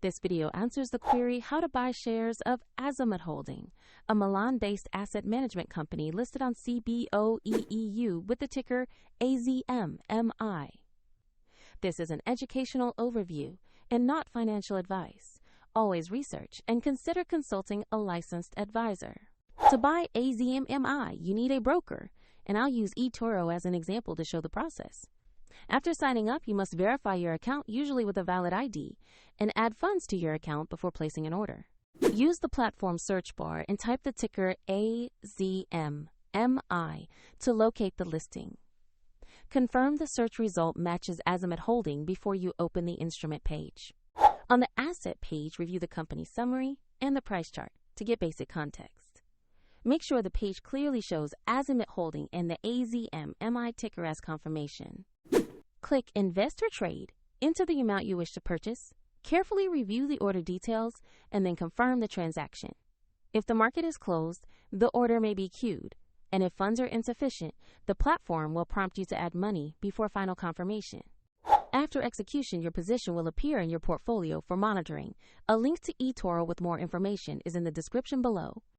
This video answers the query how to buy shares of Azimut Holding, a Milan-based asset management company listed on CBOE EU with the ticker AZM.MI. This is an educational overview and not financial advice. Always research and consider consulting a licensed advisor. To buy AZM.MI, you need a broker, and I'll use eToro as an example to show the process. After signing up, you must verify your account, usually with a valid ID, and add funds to your account before placing an order. Use the platform search bar and type the ticker AZM.MI to locate the listing. Confirm the search result matches Azimut Holding before you open the instrument page. On the asset page, review the company summary and the price chart to get basic context. Make sure the page clearly shows Azimut Holding and the AZM.MI ticker as confirmation. Click Invest or Trade, enter the amount you wish to purchase, carefully review the order details, and then confirm the transaction. If the market is closed, the order may be queued, and if funds are insufficient, the platform will prompt you to add money before final confirmation. After execution, your position will appear in your portfolio for monitoring. A link to eToro with more information is in the description below.